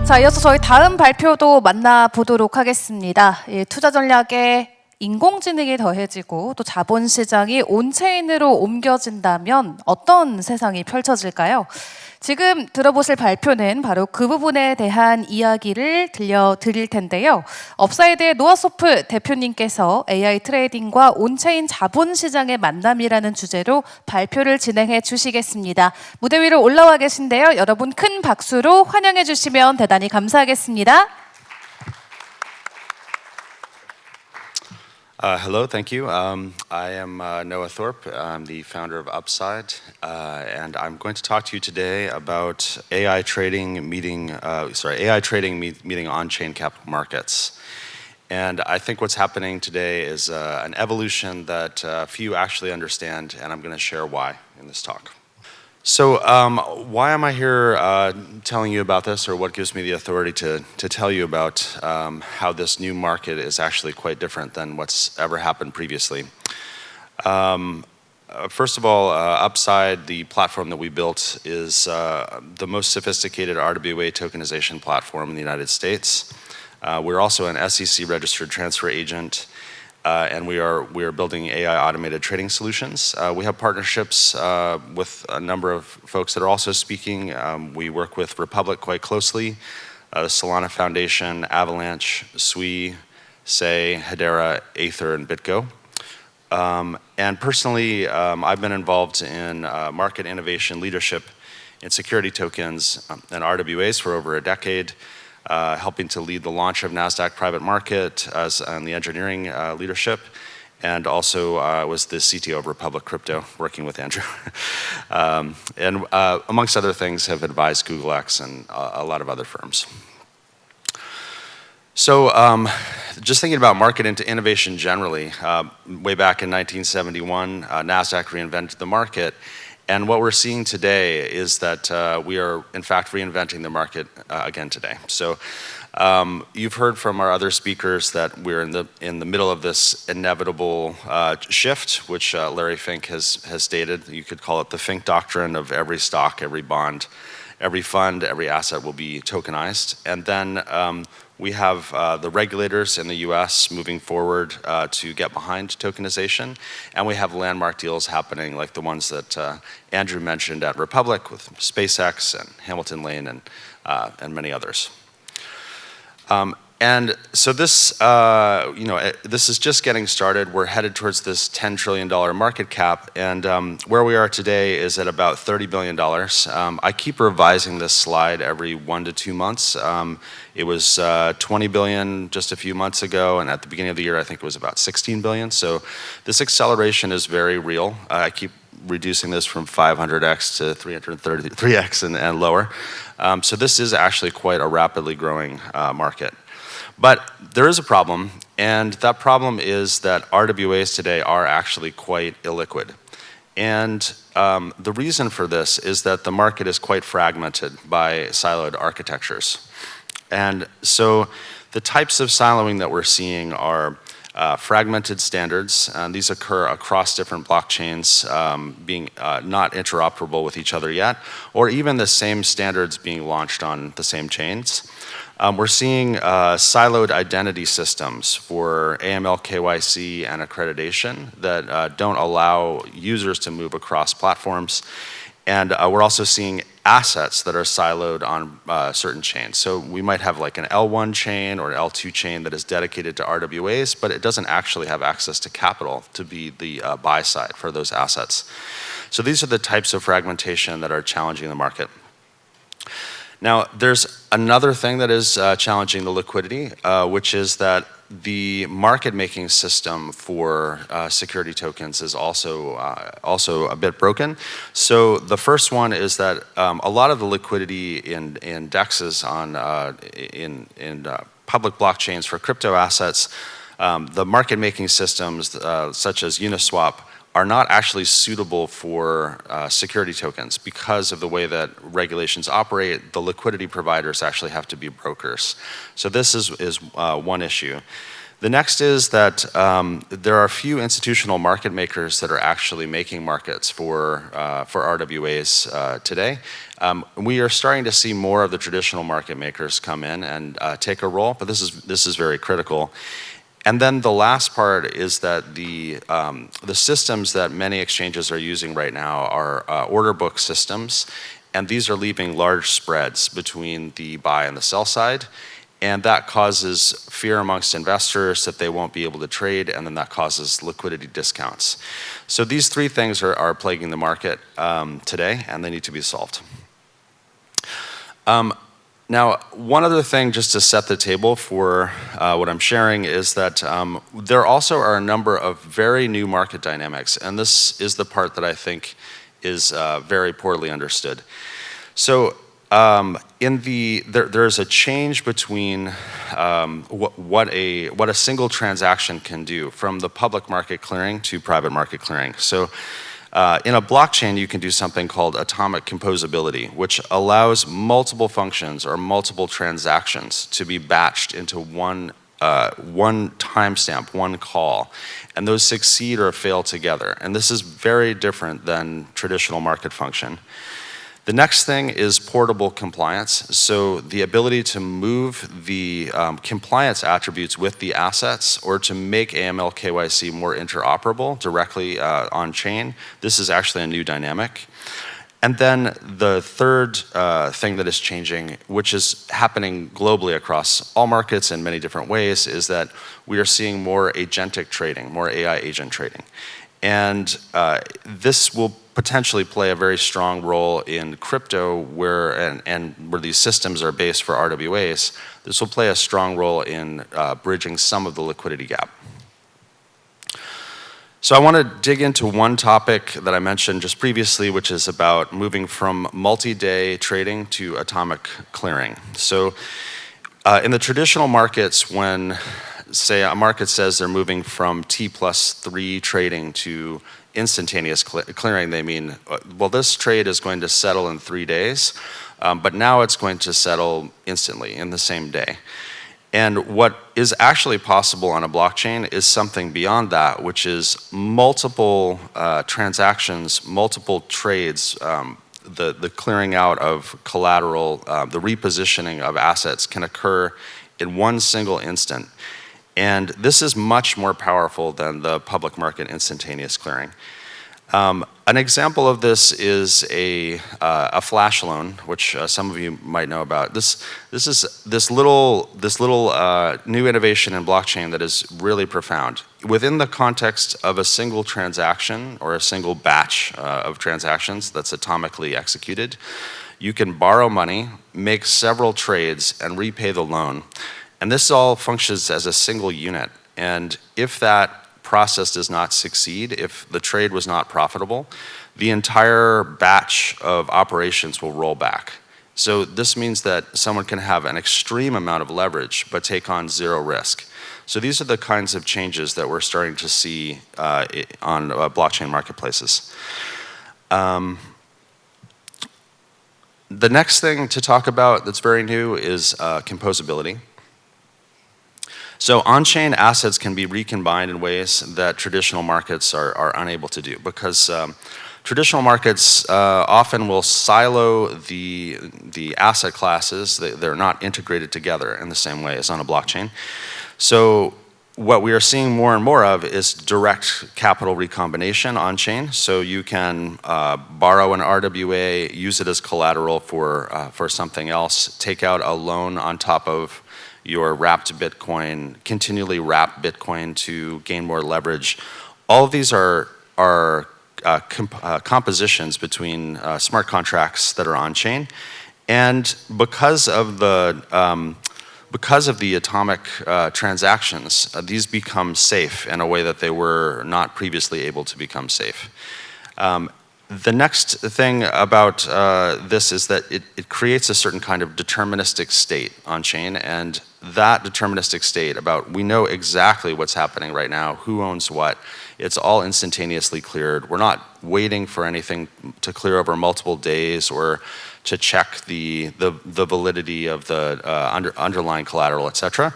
자, 이어서 저희 다음 발표도 만나보도록 하겠습니다. 투자 전략에 인공지능이 더해지고 또 자본시장이 온체인으로 옮겨진다면 어떤 세상이 펼쳐질까요? 지금 들어보실 발표는 바로 그 부분에 대한 이야기를 들려드릴 텐데요. 업사이드의 노아소프 대표님께서 AI 트레이딩과 온체인 자본시장의 만남이라는 주제로 발표를 진행해 주시겠습니다. 무대 위로 올라와 계신데요. 여러분 큰 박수로 환영해 주시면 대단히 감사하겠습니다. Hello, thank you. I am Noah Thorpe. I'm the founder of Upside, and I'm going to talk to you today about AI trading meeting on-chain capital markets. And I think what's happening today is an evolution that few actually understand, and I'm going to share why in this talk. So why am I here telling you about this, or what gives me the authority to tell you about how this new market is actually quite different than what's ever happened previously? First of all, Upside, the platform that we built, is the most sophisticated RWA tokenization platform in the United States. We're also an SEC-registered transfer agent. And we are building AI automated trading solutions. We have partnerships with a number of folks that are also speaking. We work with Republic quite closely, the Solana Foundation, Avalanche, Sui, Say, Hedera, Aether, and BitGo. And personally, I've been involved in market innovation leadership in security tokens and RWAs for over a decade. Helping to lead the launch of NASDAQ Private Market on the engineering leadership, and also was the CTO of Republic Crypto, working with Andrew. And amongst other things, have advised GoogleX and a lot of other firms. So just thinking about market innovation generally, way back in 1971, NASDAQ reinvented the market. And what we're seeing today is that we are, in fact, reinventing the market again today. So you've heard from our other speakers that we're in the middle of this inevitable shift, which Larry Fink has stated. You could call it the Fink doctrine of every stock, every bond, every fund, every asset will be tokenized. And then we have the regulators in the US moving forward to get behind tokenization. And we have landmark deals happening like the ones that Andrew mentioned at Republic with SpaceX and Hamilton Lane and many others. And so this, this is just getting started. We're headed towards this $10 trillion market cap, and where we are today is at about $30 billion. I keep revising this slide every 1 to 2 months. It was 20 billion just a few months ago, and at the beginning of the year, I think it was about 16 billion. So this acceleration is very real. I keep reducing this from 500x to 333x and lower. So this is actually quite a rapidly growing market. But there is a problem, and that problem is that RWAs today are actually quite illiquid. And the reason for this is that the market is quite fragmented by siloed architectures. And so the types of siloing that we're seeing are fragmented standards, and these occur across different blockchains being not interoperable with each other yet, or even the same standards being launched on the same chains. We're seeing siloed identity systems for AML, KYC, and accreditation that don't allow users to move across platforms. And we're also seeing assets that are siloed on certain chains. So we might have like an L1 chain or an L2 chain that is dedicated to RWAs, but it doesn't actually have access to capital to be the buy side for those assets. So these are the types of fragmentation that are challenging the market. Now, there's another thing that is challenging the liquidity, which is that the market-making system for security tokens is also a bit broken. So the first one is that a lot of the liquidity in DEXs in public blockchains for crypto assets, the market-making systems such as Uniswap are not actually suitable for security tokens because of the way that regulations operate. The liquidity providers actually have to be brokers. So this is one issue. The next is that there are few institutional market makers that are actually making markets for RWAs today. We are starting to see more of the traditional market makers come in and take a role, but this is very critical. And then the last part is that the systems that many exchanges are using right now are order book systems, and these are leaving large spreads between the buy and the sell side. And that causes fear amongst investors that they won't be able to trade, and then that causes liquidity discounts. So these three things are plaguing the market today, and they need to be solved. Now, one other thing just to set the table for what I'm sharing is that there also are a number of very new market dynamics, and this is the part that I think is very poorly understood. So there's a change between what a single transaction can do from the public market clearing to private market clearing. So in a blockchain, you can do something called atomic composability, which allows multiple functions or multiple transactions to be batched into one timestamp, one call, and those succeed or fail together. And this is very different than traditional market function. The next thing is portable compliance. So the ability to move the compliance attributes with the assets or to make AML KYC more interoperable directly on chain. This is actually a new dynamic. And then the third thing that is changing, which is happening globally across all markets in many different ways, is that we are seeing more agentic trading, more AI agent trading. And this will potentially play a very strong role in crypto where these systems are based for RWAs. This will play a strong role in bridging some of the liquidity gap. So I want to dig into one topic that I mentioned just previously, which is about moving from multi-day trading to atomic clearing. So in the traditional markets, when say a market says they're moving from T+3 trading to instantaneous clearing, they mean, well, this trade is going to settle in 3 days, but now it's going to settle instantly in the same day. And what is actually possible on a blockchain is something beyond that, which is multiple transactions, multiple trades, the clearing out of collateral, the repositioning of assets can occur in one single instant. And this is much more powerful than the public market instantaneous clearing. An example of this is a flash loan, which some of you might know about. This little new innovation in blockchain that is really profound. Within the context of a single transaction or a single batch of transactions that's atomically executed, you can borrow money, make several trades, and repay the loan. And this all functions as a single unit. And if that process does not succeed, if the trade was not profitable, the entire batch of operations will roll back. So this means that someone can have an extreme amount of leverage but take on zero risk. So these are the kinds of changes that we're starting to see on blockchain marketplaces. The next thing to talk about that's very new is composability. So on-chain assets can be recombined in ways that traditional markets are unable to do, because traditional markets often will silo the asset classes. They're not integrated together in the same way as on a blockchain. So what we are seeing more and more of is direct capital recombination on-chain. So you can borrow an RWA, use it as collateral for something else, take out a loan on top of your wrapped Bitcoin, continually wrap Bitcoin to gain more leverage. All of these are compositions between smart contracts that are on-chain, and because of the atomic transactions, these become safe in a way that they were not previously able to become safe. The next thing about this is that it creates a certain kind of deterministic state on-chain, and that deterministic state we know exactly what's happening right now, who owns what. It's all instantaneously cleared. We're not waiting for anything to clear over multiple days or to check the validity of the underlying collateral, et cetera.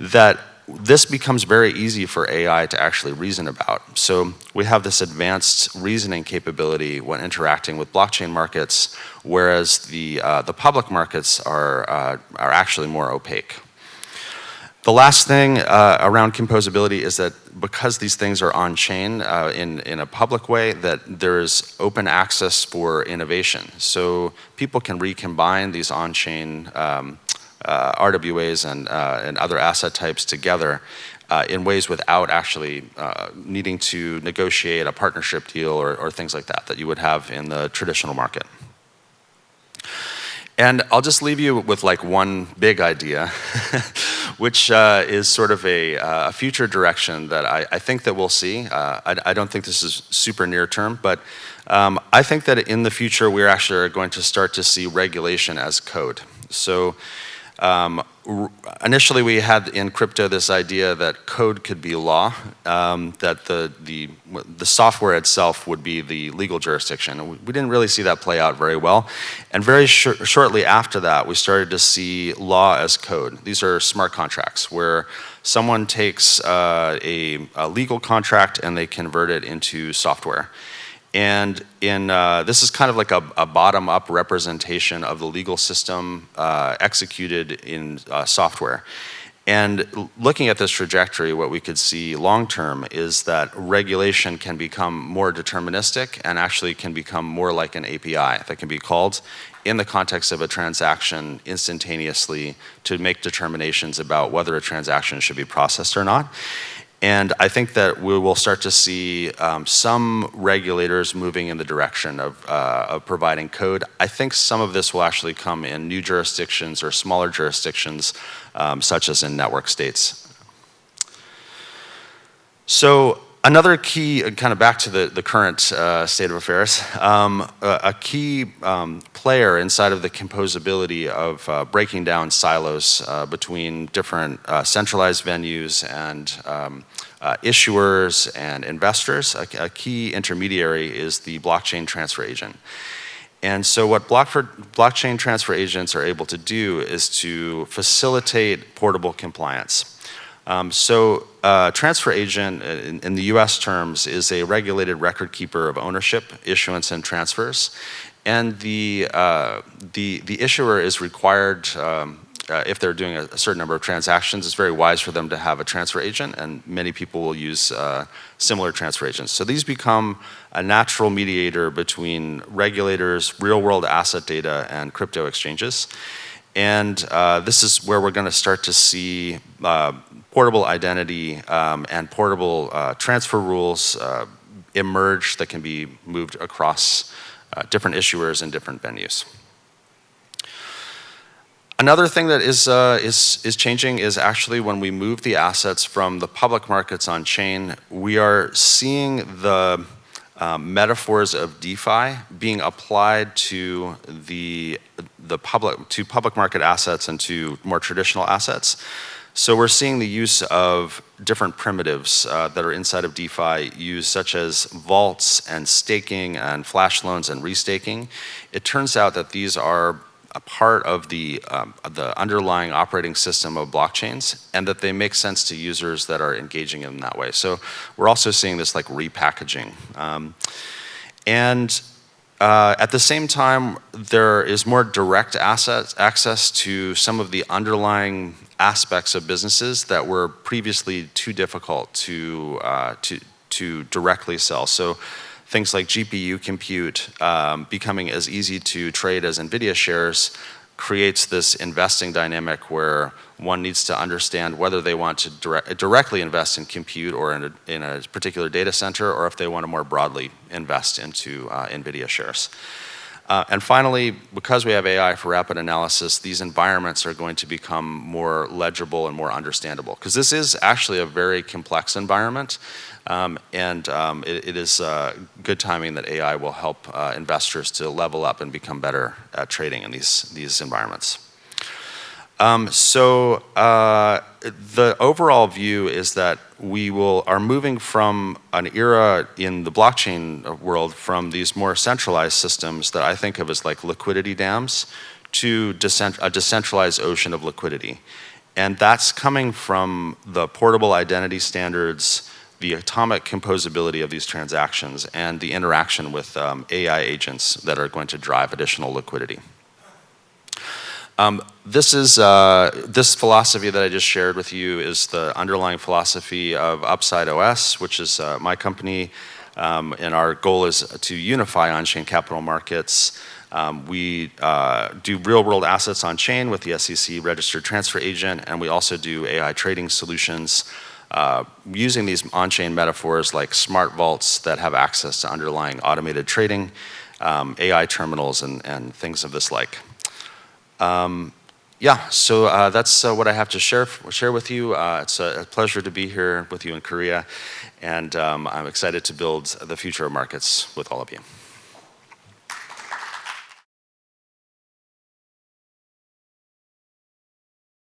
That this becomes very easy for AI to actually reason about. So we have this advanced reasoning capability when interacting with blockchain markets, whereas the public markets are actually more opaque. The last thing around composability is that because these things are on-chain in a public way, that there is open access for innovation. So people can recombine these on-chain RWAs and other asset types together in ways without actually needing to negotiate a partnership deal or things like that you would have in the traditional market. And I'll just leave you with like one big idea, which is sort of a future direction that I think that we'll see. I don't think this is super near term, but I think that in the future we're actually going to start to see regulation as code. So initially we had in crypto this idea that code could be law, that the software itself would be the legal jurisdiction. We didn't really see that play out very well. And very shortly after that, we started to see law as code. These are smart contracts where someone takes a legal contract and they convert it into software. And this is kind of like a bottom-up representation of the legal system executed in software. And looking at this trajectory, what we could see long-term is that regulation can become more deterministic and actually can become more like an API that can be called in the context of a transaction instantaneously to make determinations about whether a transaction should be processed or not. And I think that we will start to see some regulators moving in the direction of providing code. I think some of this will actually come in new jurisdictions or smaller jurisdictions, such as in network states. So another key, kind of back to the current state of affairs, a key player inside of the composability of breaking down silos between different centralized venues and issuers and investors, a key intermediary is the blockchain transfer agent. And so what blockchain transfer agents are able to do is to facilitate portable compliance. Transfer agent in the US terms is a regulated record keeper of ownership, issuance, and transfers. And the issuer is required, if they're doing a certain number of transactions, it's very wise for them to have a transfer agent, and many people will use similar transfer agents. So these become a natural mediator between regulators, real-world asset data, and crypto exchanges. And this is where we're going to start to see portable identity and portable transfer rules emerge that can be moved across different issuers and different venues. Another thing that is changing is actually when we move the assets from the public markets on chain, we are seeing the metaphors of DeFi being applied to public market assets and to more traditional assets. So we're seeing the use of different primitives that are inside of DeFi used, such as vaults and staking and flash loans and restaking. It turns out that these are a part of the underlying operating system of blockchains, and that they make sense to users that are engaging in that way. So we're also seeing this like repackaging. At the same time, there is more direct access to some of the underlying aspects of businesses that were previously too difficult to directly sell. So things like GPU compute becoming as easy to trade as NVIDIA shares creates this investing dynamic where one needs to understand whether they want to directly invest in compute or in a particular data center, or if they want to more broadly invest into NVIDIA shares. And finally, because we have AI for rapid analysis, these environments are going to become more legible and more understandable, because this is actually a very complex environment. It is good timing that AI will help investors to level up and become better at trading in these environments. The overall view is that we are moving from an era in the blockchain world from these more centralized systems that I think of as like liquidity dams to a decentralized ocean of liquidity. And that's coming from the portable identity standards, the atomic composability of these transactions, and the interaction with AI agents that are going to drive additional liquidity. This philosophy that I just shared with you is the underlying philosophy of Upside OS, which is my company, and our goal is to unify on-chain capital markets. We do real-world assets on-chain with the SEC registered transfer agent, and we also do AI trading solutions using these on-chain metaphors like smart vaults that have access to underlying automated trading, AI terminals, and things of this like. So that's what I have to share with you. It's a pleasure to be here with you in Korea, and I'm excited to build the future of markets with all of you.